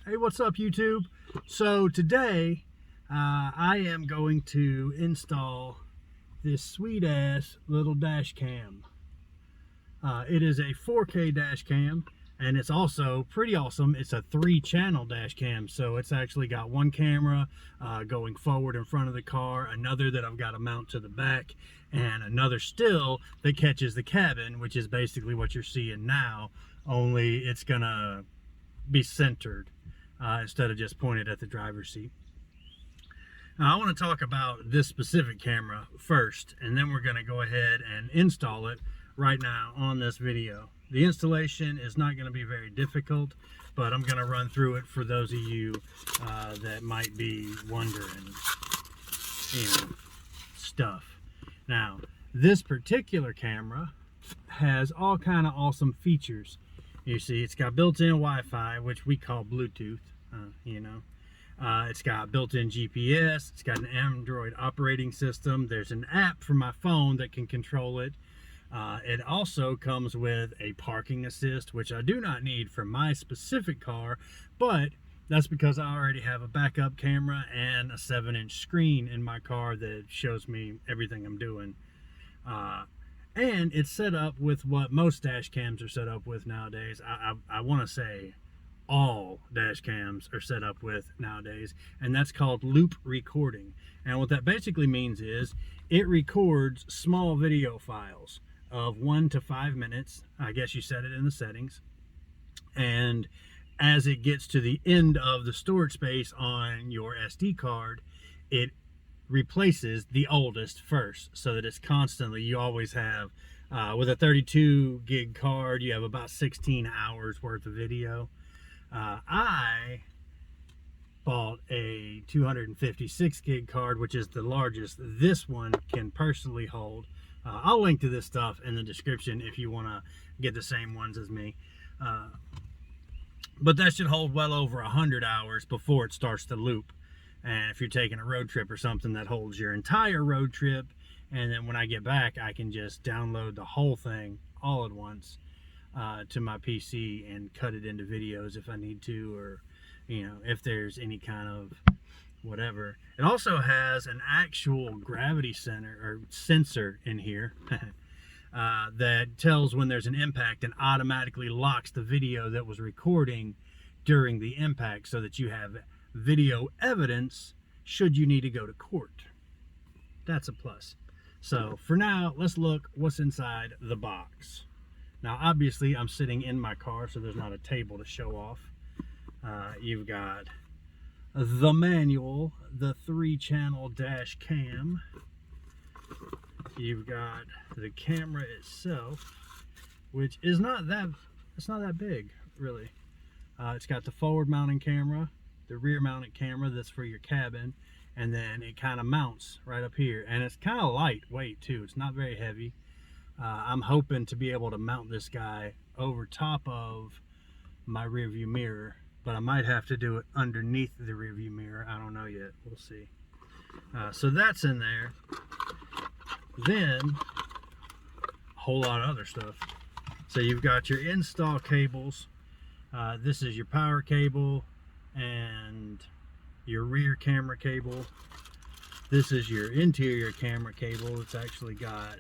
Hey, what's up, YouTube? So today I am going to install this sweet ass little dash cam. It is a 4K dash cam, and it's also pretty awesome. It's a 3-channel dash cam, so it's actually got one camera going forward in front of the car, another that I've got to mount to the back, and another still that catches the cabin, which is basically what you're seeing now, only it's gonna be centered instead of just pointed at the driver's seat. Now I want to talk about this specific camera first, and then we're going to go ahead and install it right now on this video. The installation is not going to be very difficult, but I'm going to run through it for those of you that might be wondering, stuff. Now, this particular camera has all kind of awesome features. You see, it's got built-in Wi-Fi, which we call Bluetooth, it's got built-in GPS, it's got an Android operating system, there's an app for my phone that can control it. It also comes with a parking assist, which I do not need for my specific car, but that's because I already have a backup camera and a 7-inch screen in my car that shows me everything I'm doing. And it's set up with what most dash cams are set up with nowadays. I want to say all dash cams are set up with nowadays, and that's called loop recording. And what that basically means is it records small video files of 1 to 5 minutes. I guess you set it in the settings. And as it gets to the end of the storage space on your SD card, it replaces the oldest first, so that it's constantly, you always have with a 32 gig card, you have about 16 hours worth of video. I bought a 256 gig card, which is the largest this one can personally hold. I'll link to this stuff in the description if you want to get the same ones as me. But that should hold well over 100 hours before it starts to loop. And if you're taking a road trip or something, that holds your entire road trip. And then when I get back, I can just download the whole thing all at once to my PC and cut it into videos if I need to, or if there's any kind of whatever. It also has an actual gravity center or sensor in here that tells when there's an impact and automatically locks the video that was recording during the impact, so that you have video evidence should you need to go to court. That's a plus. So for now, let's look what's inside the box. Now obviously I'm sitting in my car, so there's not a table to show off. You've got the manual, the 3-channel dash cam. You've got the camera itself, which is not that big really. It's got the forward mounting camera, the rear mounted camera that's for your cabin, and then it kind of mounts right up here, and it's kind of lightweight too. It's not very heavy. I'm hoping to be able to mount this guy over top of my rear view mirror, but I might have to do it underneath the rear view mirror. I don't know yet, we'll see. So that's in there. Then a whole lot of other stuff. So you've got your install cables. This is your power cable and your rear camera cable. This is your interior camera cable. It's actually got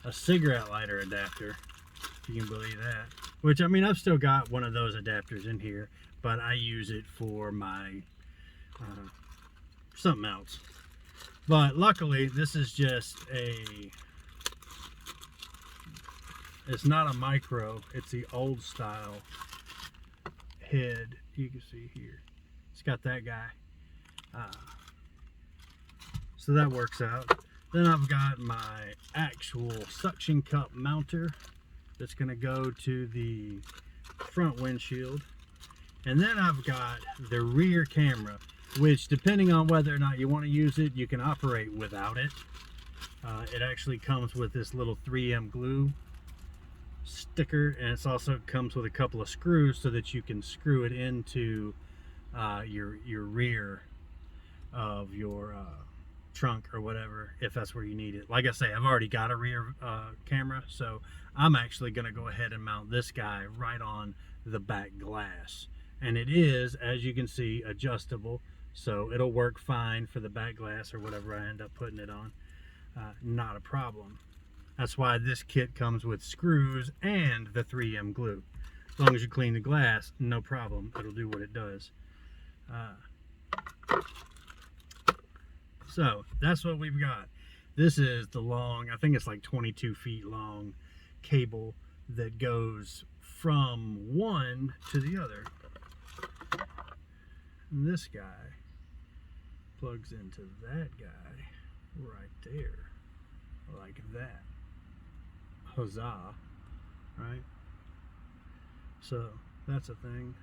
a cigarette lighter adapter, if you can believe that. Which, I mean, I've still got one of those adapters in here, but I use it for my something else. But luckily, this is just it's not a micro, it's the old style head. You can see here, it's got that guy. So that works out. Then I've got my actual suction cup mounter that's going to go to the front windshield. And then I've got the rear camera, which, depending on whether or not you want to use it, you can operate without it. It actually comes with this little 3M glue sticker, and it also comes with a couple of screws so that you can screw it into your rear of your trunk or whatever, if that's where you need it. Like I say, I've already got a rear camera, so I'm actually going to go ahead and mount this guy right on the back glass. And it is, as you can see, adjustable, so it'll work fine for the back glass or whatever I end up putting it on. Not a problem. That's why this kit comes with screws and the 3M glue. As long as you clean the glass, no problem, it'll do what it does. So that's what we've got. This is the long, I think it's like 22 feet long cable that goes from one to the other. And this guy plugs into that guy right there, like that. Huzzah, right? So that's a thing.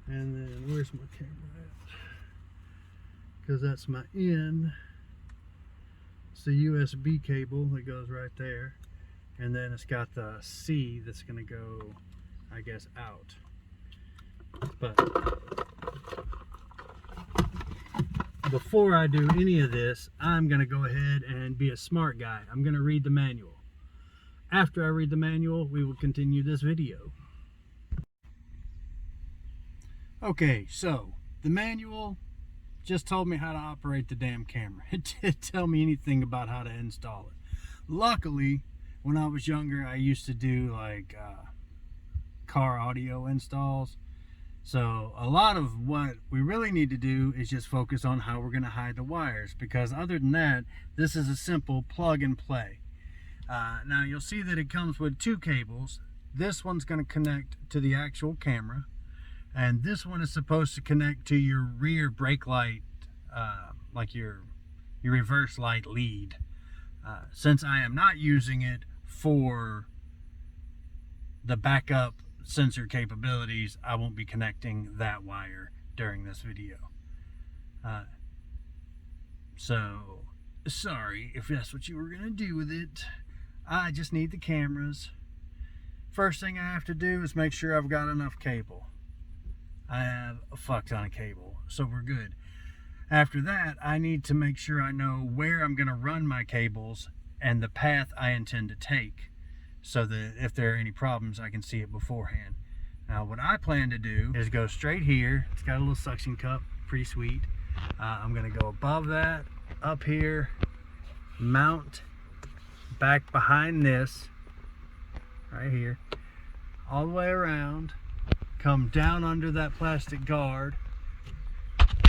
And then where's my camera at? Because that's my in. It's the USB cable that goes right there. And then it's got the C that's going to go, I guess, out. But before I do any of this, I'm going to go ahead and be a smart guy. I'm going to read the manual. After I read the manual, we will continue this video. Okay, so the manual just told me how to operate the damn camera. It didn't tell me anything about how to install it. Luckily, when I was younger, I used to do like car audio installs. So a lot of what we really need to do is just focus on how we're going to hide the wires, because other than that, this is a simple plug and play. Now you'll see that it comes with two cables. This one's going to connect to the actual camera, and this one is supposed to connect to your rear brake light, like your reverse light lead. Since I am not using it for the backup sensor capabilities, I won't be connecting that wire during this video. So sorry if that's what you were gonna do with it. I just need the cameras. First thing I have to do is make sure I've got enough cable. I have a fuck ton of cable, so we're good. After that, I need to make sure I know where I'm gonna run my cables and the path I intend to take, so that if there are any problems, I can see it beforehand. Now, what I plan to do is go straight here. It's got a little suction cup, pretty sweet. I'm gonna go above that, up here, mount back behind this, right here, all the way around, come down under that plastic guard,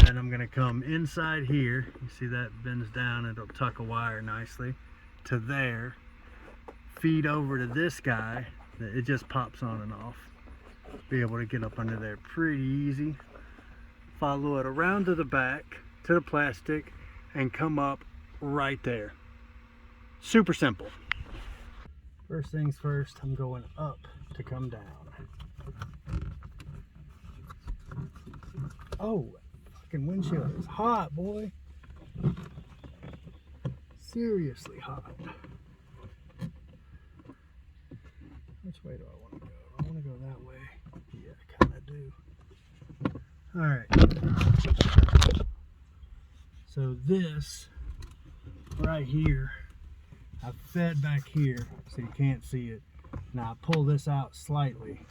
and I'm gonna come inside here. You see that bends down, it'll tuck a wire nicely to there. Feed over to this guy, it just pops on and off. Be able to get up under there pretty easy. Follow it around to the back, to the plastic, and come up right there. Super simple. First things first, I'm going up to come down. Oh, fucking windshield is hot, boy. Seriously hot. Which way do I want to go? I want to go that way. Yeah, I kind of do. Alright. So this right here, I've fed back here so you can't see it. Now I pull this out slightly,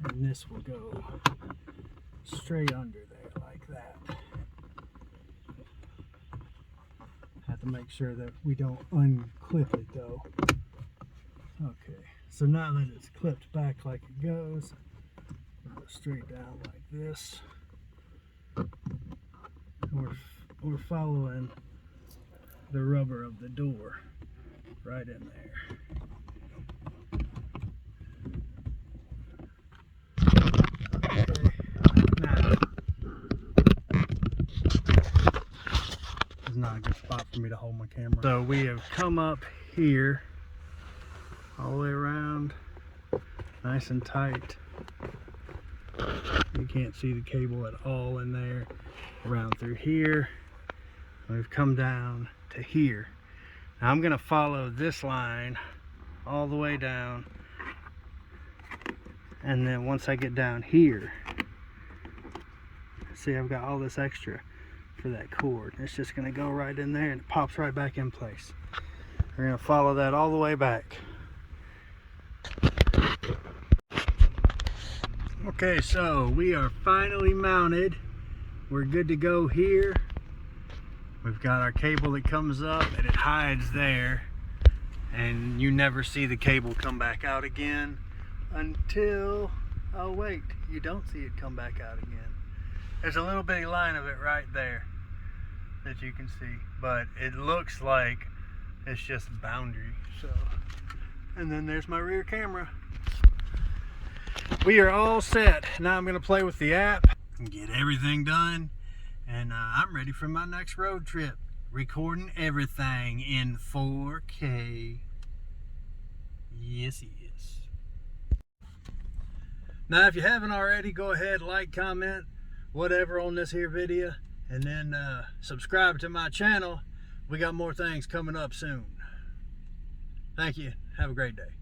and this will go straight under there like that. Have to make sure that we don't unclip it though. Okay, so now that it's clipped back like it goes, go straight down like this. And we're following the rubber of the door right in there. Okay, now this is not a good spot for me to hold my camera. So we have come up here all the way around, nice and tight. You can't see the cable at all in there. Around through here, we've come down to here. Now I'm going to follow this line all the way down, and then once I get down here, see, I've got all this extra for that cord. It's just going to go right in there and it pops right back in place. We're going to follow that all the way back. Okay, so we are finally mounted. We're good to go here. We've got our cable that comes up and it hides there, and you never see the cable come back out again until, oh wait, you don't see it come back out again. There's a little bitty line of it right there that you can see, but it looks like it's just a boundary. So, and then there's my rear camera. We are all set. Now I'm going to play with the app and get everything done, and I'm ready for my next road trip, recording everything in 4K. Yes, yes. Now if you haven't already, go ahead, like, comment, whatever on this here video, and then subscribe to my channel. We got more things coming up soon. Thank you. Have a great day.